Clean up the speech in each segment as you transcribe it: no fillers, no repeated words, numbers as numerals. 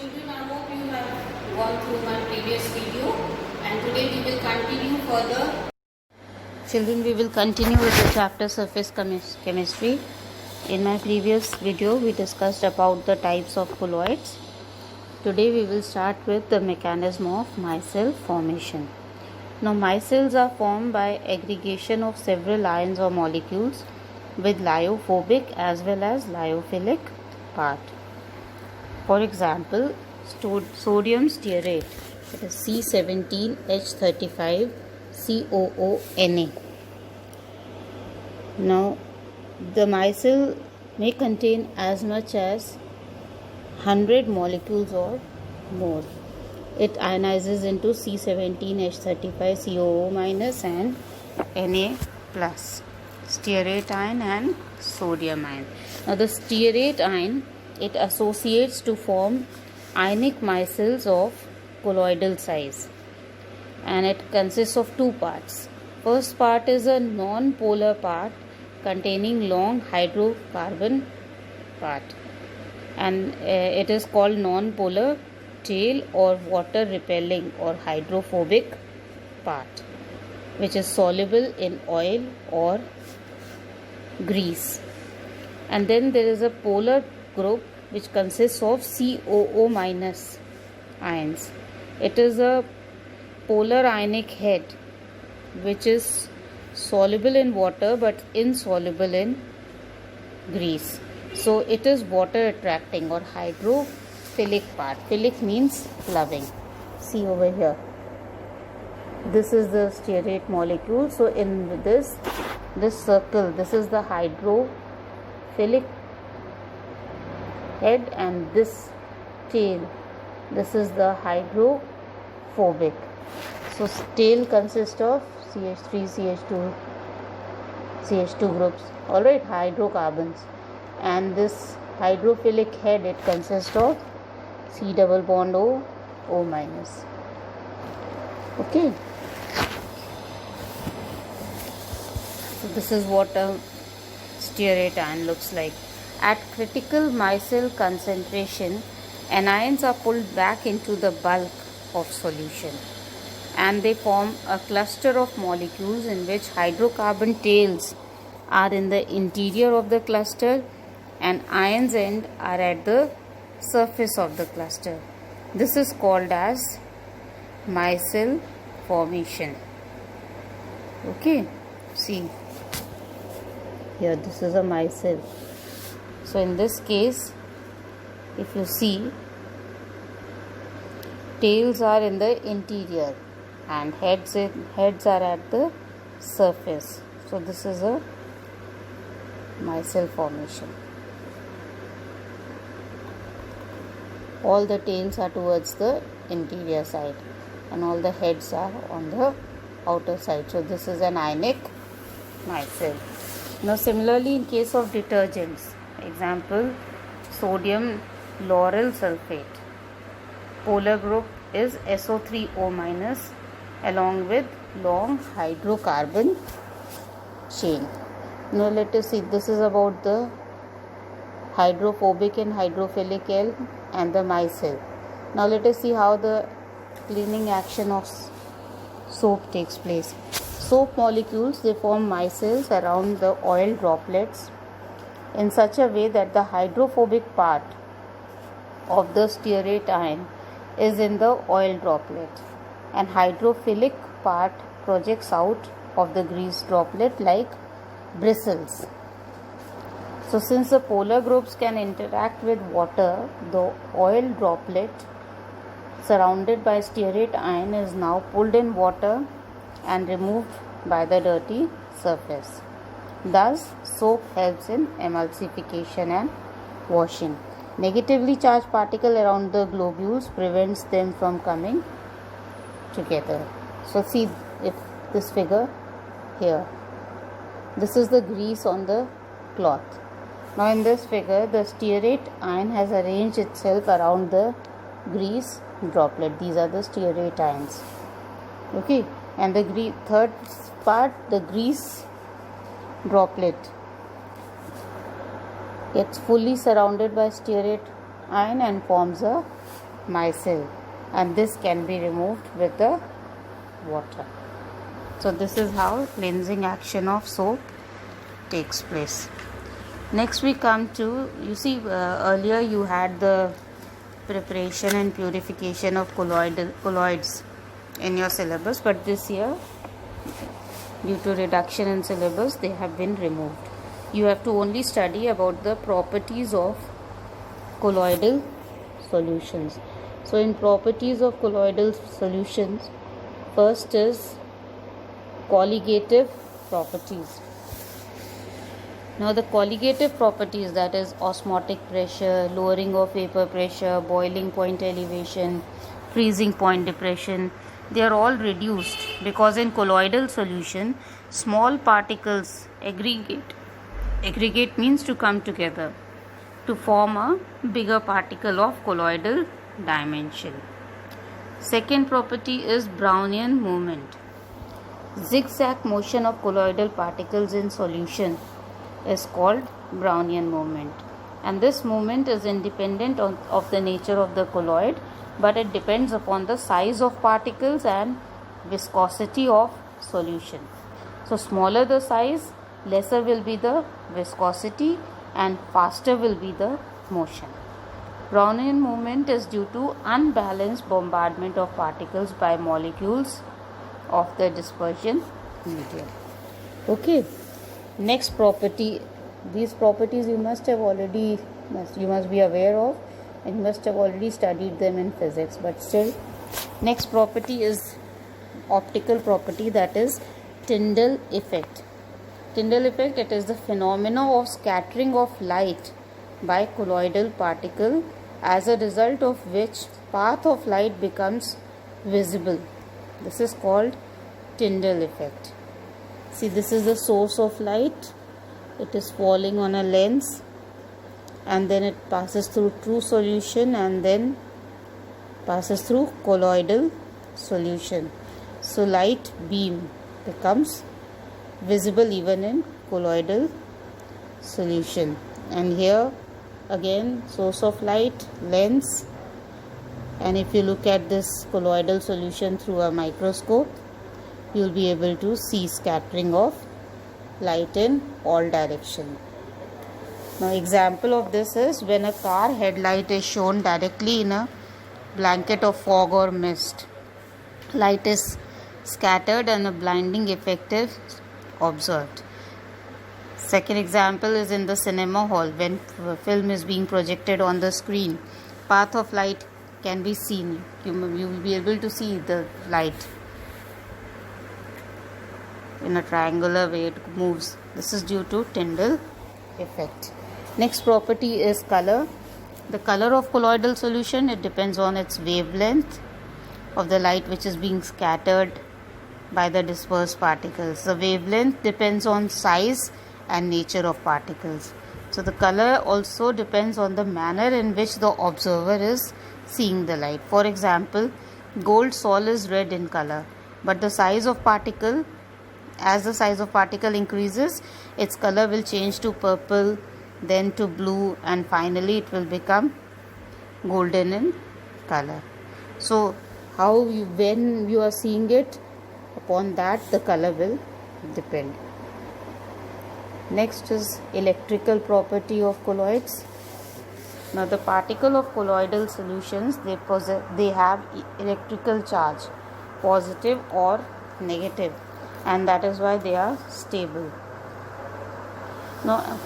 Children, I hope you have gone through my previous video, and today we will continue further. Children, we will continue with the chapter surface chemistry. In my previous video, we discussed about the types of colloids. Today we will start with the mechanism of micelle formation. Now, micelles are formed by aggregation of several ions or molecules with lyophobic as well as lyophilic part. For example, sodium stearate, it is C17H35COONa. Now, the micelle may contain as much as 100 molecules or more. It ionizes into C17H35COO- and Na+, stearate ion and sodium ion. Now, the stearate ion, it associates to form ionic micelles of colloidal size, and it consists of two parts. First part is a non-polar part containing long hydrocarbon part, and it is called non-polar tail or water repelling or hydrophobic part, which is soluble in oil or grease. And then there is a polar group which consists of COO- ions. It is a polar ionic head which is soluble in water but insoluble in grease. So it is water attracting or hydrophilic part. Philic means loving. See over here. This is the stearate molecule. So in this circle, this is the hydrophilic head, and this tail, this is the hydrophobic. So tail consists of CH3, CH2 groups, alright, hydrocarbons, and this hydrophilic head, it consists of C double bond O, O-. Okay, so this is what a stearate ion looks like. At critical micelle concentration, anions are pulled back into the bulk of solution, and they form a cluster of molecules in which hydrocarbon tails are in the interior of the cluster and ions end are at the surface of the cluster. This is called as micelle formation. Okay, see here, this is a micelle. So in this case, if you see, tails are in the interior and heads are at the surface. So this is a micelle formation. All the tails are towards the interior side and all the heads are on the outer side. So this is an ionic micelle. Now similarly, in case of detergents, example, sodium lauryl sulfate, polar group is SO3O- along with long hydrocarbon chain. Now let us see, this is about the hydrophobic and hydrophilic and the micelle. Now let us see how the cleaning action of soap takes place. Soap molecules, they form micelles around the oil droplets in such a way that the hydrophobic part of the stearate ion is in the oil droplet and hydrophilic part projects out of the grease droplet like bristles. So since the polar groups can interact with water, the oil droplet surrounded by stearate ion is now pulled in water and removed by the dirty surface. Thus, soap helps in emulsification and washing. Negatively charged particle around the globules prevents them from coming together. So see, if this figure here, this is the grease on the cloth. Now in this figure, the stearate ion has arranged itself around the grease droplet. These are the stearate ions. Okay, and the third part, the grease droplet gets fully surrounded by stearate ion and forms a micelle, and this can be removed with the water. So this is how cleansing action of soap takes place. Next we come to, you see, earlier you had the preparation and purification of colloids in your syllabus, but this year, due to reduction in syllabus, they have been removed. You have to only study about the properties of colloidal solutions. So in properties of colloidal solutions, first is colligative properties. Now the colligative properties, that is osmotic pressure, lowering of vapor pressure, boiling point elevation, freezing point depression, they are all reduced because in colloidal solution small particles aggregate. Aggregate means to come together to form a bigger particle of colloidal dimension. Second property is Brownian movement. Zigzag motion of colloidal particles in solution is called Brownian movement, and this movement is independent of the nature of the colloid, but it depends upon the size of particles and viscosity of solution. So smaller the size, lesser will be the viscosity and faster will be the motion. Brownian movement is due to unbalanced bombardment of particles by molecules of the dispersion medium. Okay. Next property, these properties you must be aware of, and you must have already studied them in physics, but still, next property is optical property, that is Tyndall effect. Tyndall effect, it is the phenomena of scattering of light by colloidal particle, as a result of which path of light becomes visible. This is called Tyndall effect. See, this is the source of light. It is falling on a lens, and then it passes through true solution and then passes through colloidal solution. So light beam becomes visible even in colloidal solution. And here again, source of light, lens, and if you look at this colloidal solution through a microscope, you will be able to see scattering of light in all directions. Now example of this is when a car headlight is shown directly in a blanket of fog or mist. Light is scattered and a blinding effect is observed. Second example is in the cinema hall when film is being projected on the screen. Path of light can be seen. You will be able to see the light in a triangular way, it moves. This is due to Tyndall effect. Next property is color. The color of colloidal solution, it depends on its wavelength of the light which is being scattered by the dispersed particles. The wavelength depends on size and nature of particles. So the color also depends on the manner in which the observer is seeing the light. For example, gold sol is red in color, but the size of particle, as the size of particle increases, its color will change to purple, then to blue, and finally it will become golden in color. So when you are seeing it, upon that the color will depend. Next is electrical property of colloids. Now the particle of colloidal solutions, they have electrical charge, positive or negative, and that is why they are stable. Now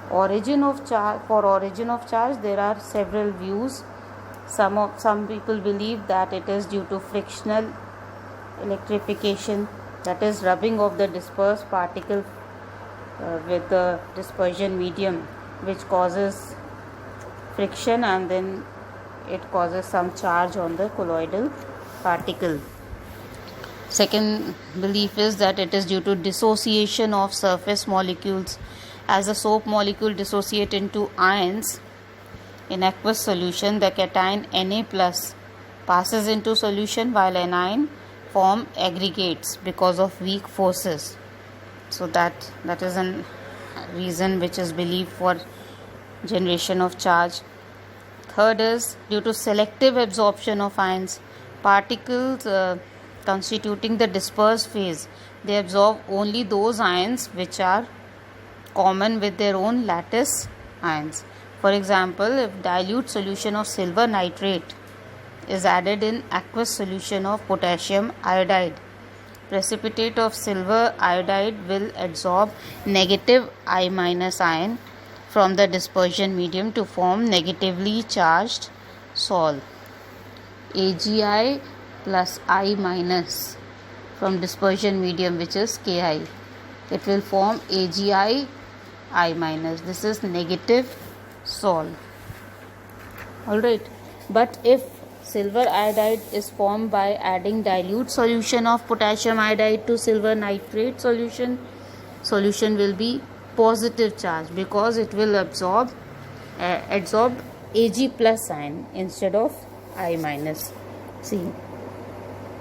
for origin of charge there are several views. Some people believe that it is due to frictional electrification, that is rubbing of the dispersed particle with the dispersion medium, which causes friction and then it causes some charge on the colloidal particle. Second belief is that it is due to dissociation of surface molecules. As a soap molecule dissociate into ions in aqueous solution, the cation Na plus passes into solution while anion form aggregates because of weak forces. So that is a reason which is believed for generation of charge. Third is due to selective absorption of ions. Particles constituting the dispersed phase, they absorb only those ions which are common with their own lattice ions. For example, if dilute solution of silver nitrate is added in aqueous solution of potassium iodide, precipitate of silver iodide will absorb negative I minus ion from the dispersion medium to form negatively charged sol. AgI plus I minus from dispersion medium, which is Ki. It will form AgI I minus. This is negative sol. Alright. But if silver iodide is formed by adding dilute solution of potassium iodide to silver nitrate solution will be positive charge, because it will absorb Ag plus ion instead of I minus. See,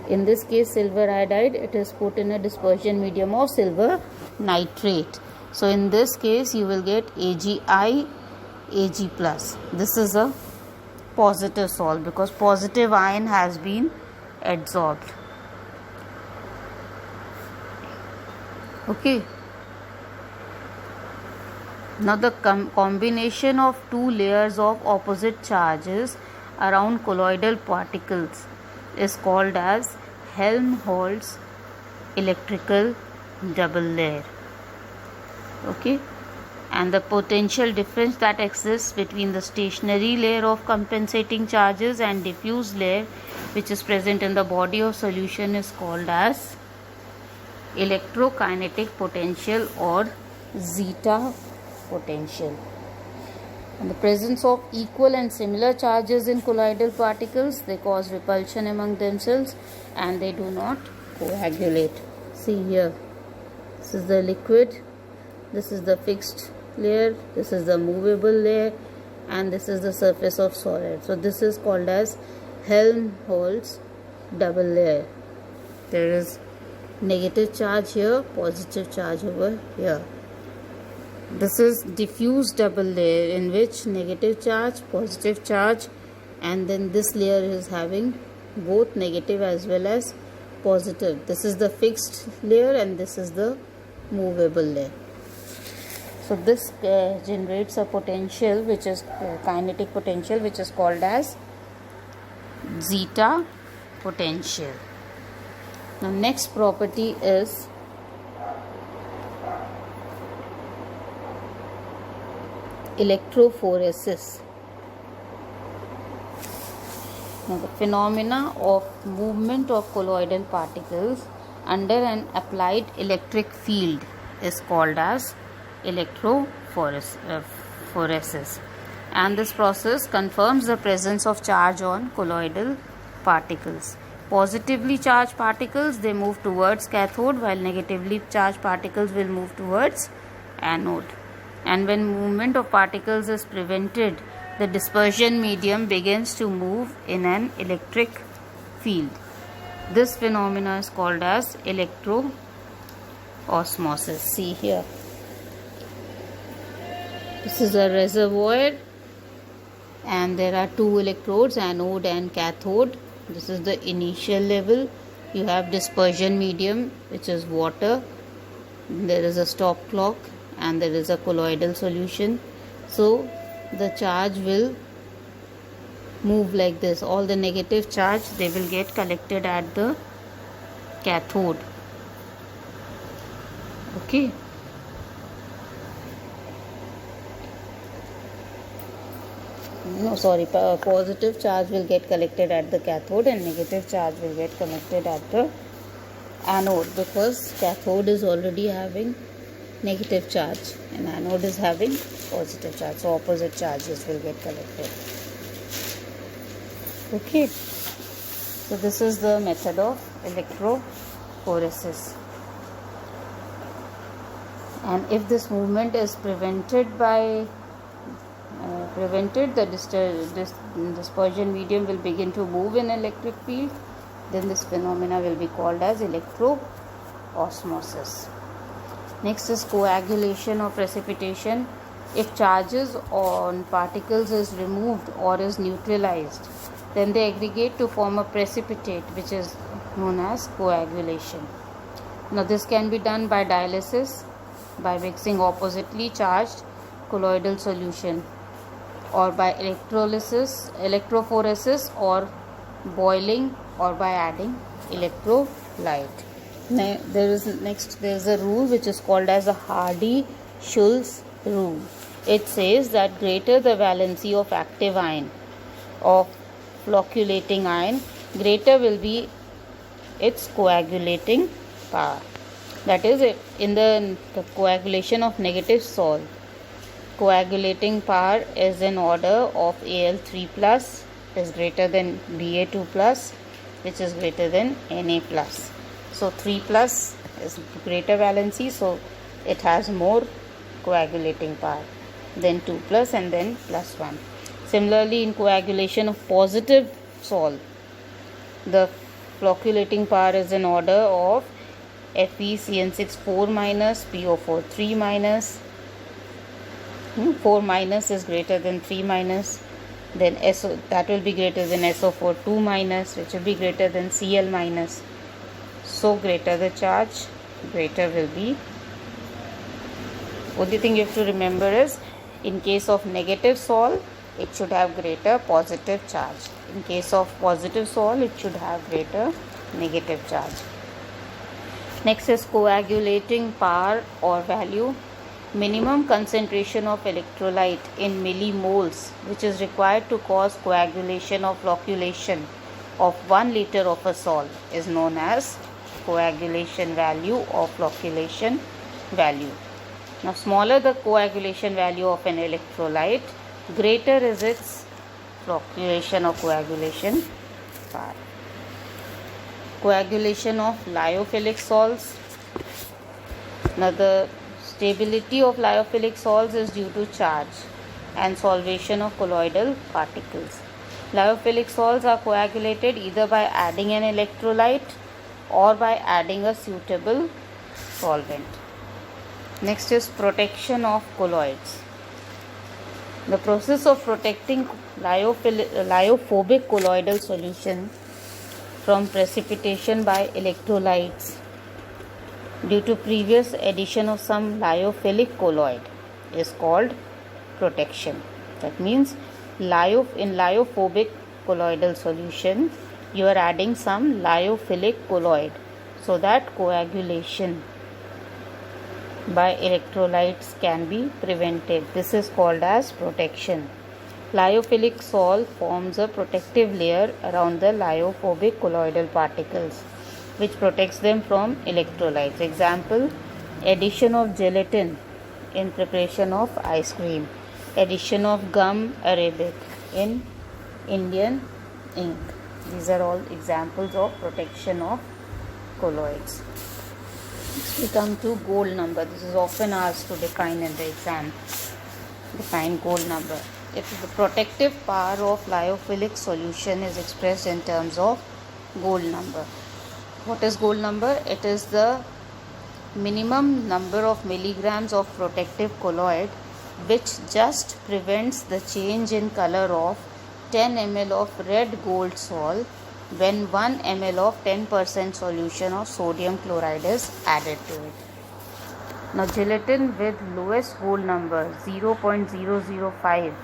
in this case silver iodide, it is put in a dispersion medium of silver nitrate. So in this case you will get AgI Ag plus. This is a positive sol because positive ion has been adsorbed. Okay. Now the combination of two layers of opposite charges around colloidal particles is called as Helmholtz electrical double layer. Okay. And the potential difference that exists between the stationary layer of compensating charges and diffuse layer which is present in the body of solution is called as electrokinetic potential or zeta potential. In the presence of equal and similar charges in colloidal particles, they cause repulsion among themselves and they do not coagulate. See here, this is the liquid, this is the fixed layer, this is the movable layer, and this is the surface of solid. So this is called as Helmholtz double layer. There is negative charge here, positive charge over here. This is diffuse double layer in which negative charge, positive charge, and then this layer is having both negative as well as positive. This is the fixed layer and this is the movable layer. So this generates a potential which is kinetic potential which is called as zeta potential. Now next property is electrophoresis. Now the phenomena of movement of colloidal particles under an applied electric field is called as electrophoresis, and this process confirms the presence of charge on colloidal particles. Positively charged particles, they move towards cathode, while negatively charged particles will move towards anode. And when movement of particles is prevented, the dispersion medium begins to move in an electric field. This phenomena is called as electroosmosis. See here. This is a reservoir and there are two electrodes, anode and cathode. This is the initial level. You have dispersion medium, which is water. There is a stop clock and there is a colloidal solution. So the charge will move like this. All the negative charge, they will get collected at the cathode. Okay. Positive charge will get collected at the cathode and negative charge will get collected at the anode, because cathode is already having negative charge and anode is having positive charge. So opposite charges will get collected. Okay. So this is the method of electrophoresis. And if this movement is prevented, the dispersion medium will begin to move in electric field, then this phenomena will be called as electroosmosis. Next is coagulation or precipitation. If charges on particles is removed or is neutralized, then they aggregate to form a precipitate, which is known as coagulation. Now this can be done by dialysis, by mixing oppositely charged colloidal solution, or by electrophoresis, or boiling, or by adding electrolyte. Now, there is a rule which is called as a Hardy-Schulze rule. It says that greater the valency of active ion of flocculating ion, greater will be its coagulating power. That is, in the coagulation of negative salt, coagulating power is in order of Al3 plus is greater than Ba2 plus, which is greater than Na plus. So 3 plus is greater valency, so it has more coagulating power, then 2 plus, and then plus 1. Similarly, in coagulation of positive salt, the flocculating power is in order of FeCN6 4 minus, PO4 3 minus. 4 minus is greater than 3 minus, then SO, that will be greater than SO4 2 minus, which will be greater than Cl minus. So greater the charge, greater will be. Only thing you have to remember is, in case of negative salt, it should have greater positive charge. In case of positive salt, it should have greater negative charge. Next is coagulating power or value. Minimum concentration of electrolyte in millimoles, which is required to cause coagulation or flocculation of 1 liter of a salt, is known as coagulation value or flocculation value. Now, smaller the coagulation value of an electrolyte, greater is its flocculation or coagulation power. Coagulation of lyophilic salts. Now, the stability of lyophilic salts is due to charge and solvation of colloidal particles. Lyophilic salts are coagulated either by adding an electrolyte or by adding a suitable solvent. Next is protection of colloids. The process of protecting lyophobic colloidal solution from precipitation by electrolytes due to previous addition of some lyophilic colloid is called protection. That means in lyophobic colloidal solution, you are adding some lyophilic colloid so that coagulation by electrolytes can be prevented. This is called as protection. Lyophilic salt forms a protective layer around the lyophobic colloidal particles, which protects them from electrolytes. Example, addition of gelatin in preparation of ice cream, addition of gum arabic in Indian ink. These are all examples of protection of colloids. Next we come to gold number. This is often asked to define in the exam. Define gold number. If the protective power of lyophilic solution is expressed in terms of gold number. What is gold number? It is the minimum number of milligrams of protective colloid which just prevents the change in color of 10 ml of red gold salt when 1 ml of 10% solution of sodium chloride is added to it. Now, gelatin with lowest gold number 0.005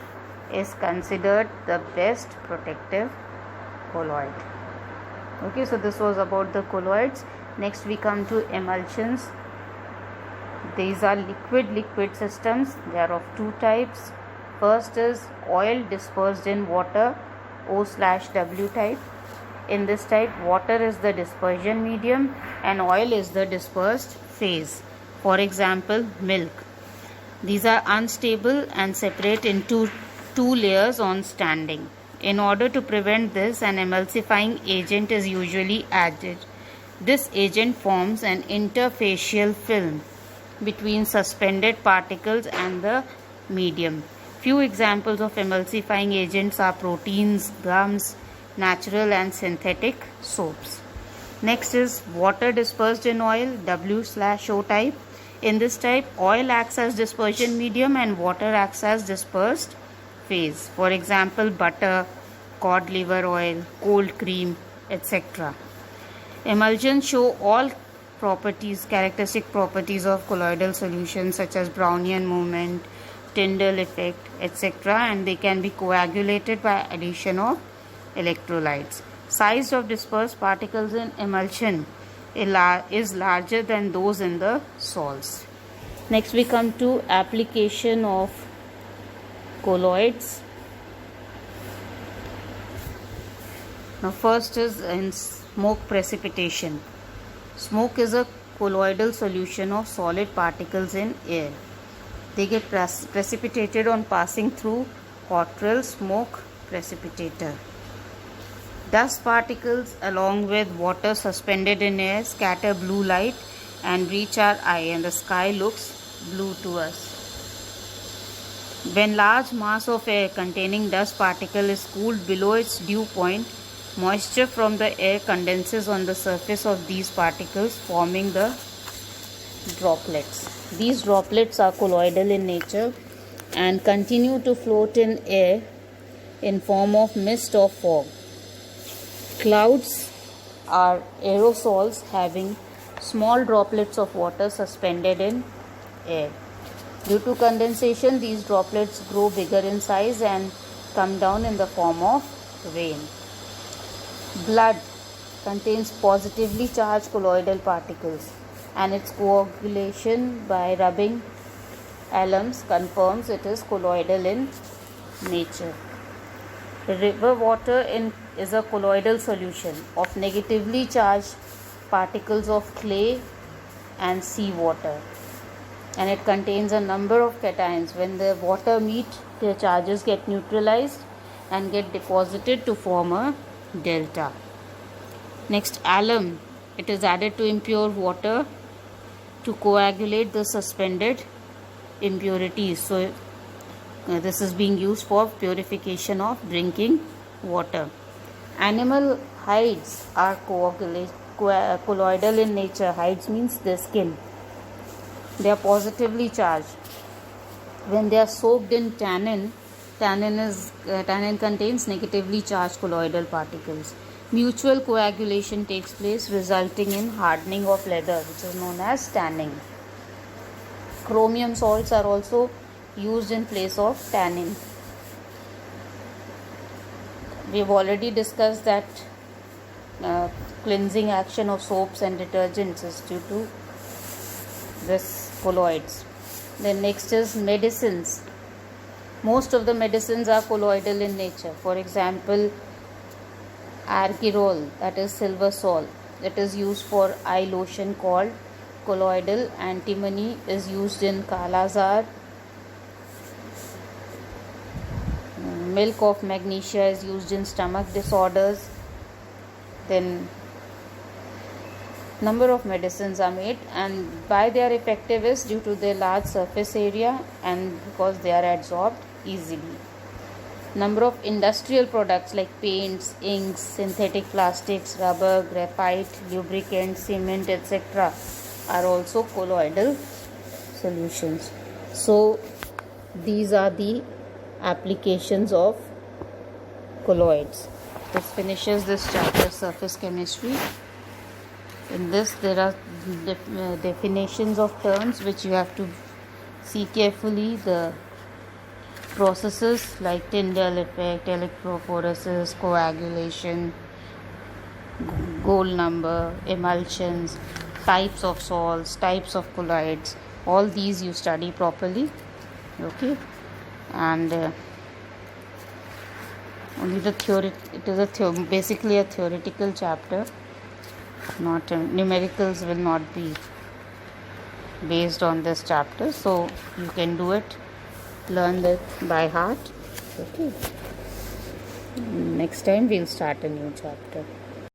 is considered the best protective colloid. Okay, so this was about the colloids. Next we come to emulsions. These are liquid systems. They are of two types. First is oil dispersed in water, O/W type. In this type, water is the dispersion medium and oil is the dispersed phase. For example, milk. These are unstable and separate into two layers on standing. In order to prevent this, an emulsifying agent is usually added. This agent forms an interfacial film between suspended particles and the medium. Few examples of emulsifying agents are proteins, gums, natural and synthetic soaps. Next is water dispersed in oil, W/O type. In this type, oil acts as dispersion medium and water acts as dispersed phase. For example, butter, cod liver oil, cold cream, etc. Emulsions show all characteristic properties of colloidal solutions such as Brownian movement, Tyndall effect, etc., and they can be coagulated by addition of electrolytes. Size of dispersed particles in emulsion is larger than those in the salts. Next we come to application of colloids. Now first is in smoke precipitation. Smoke is a colloidal solution of solid particles in air. They get precipitated on passing through Cottrell smoke precipitator. Dust particles along with water suspended in air scatter blue light and reach our eye, and the sky looks blue to us. When large mass of air containing dust particle is cooled below its dew point, moisture from the air condenses on the surface of these particles, forming the droplets. These droplets are colloidal in nature and continue to float in air in form of mist or fog. Clouds are aerosols having small droplets of water suspended in air. Due to condensation, these droplets grow bigger in size and come down in the form of rain. Blood contains positively charged colloidal particles, and its coagulation by rubbing alums confirms it is colloidal in nature. River water is a colloidal solution of negatively charged particles of clay and seawater, and it contains a number of cations. When the water meet, their charges get neutralized and get deposited to form a delta. Next, alum. It is added to impure water to coagulate the suspended impurities. So this is being used for purification of drinking water. Animal hides are colloidal in nature. Hides means the skin. They are positively charged. When they are soaked in tannin, tannin contains negatively charged colloidal particles. Mutual coagulation takes place, resulting in hardening of leather, which is known as tanning. Chromium salts are also used in place of tannin. We have already discussed that cleansing action of soaps and detergents is due to this colloids. Then next is medicines. Most of the medicines are colloidal in nature. For example, Argyrol, that is silver salt, it is used for eye lotion called colloidal. Antimony is used in Kala-Azar. Milk of magnesia is used in stomach disorders. Then number of medicines are made, and why they are effective is due to their large surface area and because they are absorbed easily. Number of industrial products like paints, inks, synthetic plastics, rubber, graphite, lubricants, cement, etc. are also colloidal solutions. So these are the applications of colloids. This finishes this chapter, surface chemistry. In this there are definitions of terms which you have to see carefully. The processes like Tyndall effect, electrophoresis, coagulation, gold number, emulsions, types of salts, types of colloids, all these you study properly. Okay, and only the theory, it is basically a theoretical chapter, not numericals will not be based on this chapter, so you can do it, learn that by heart. Okay, next time we'll start a new chapter.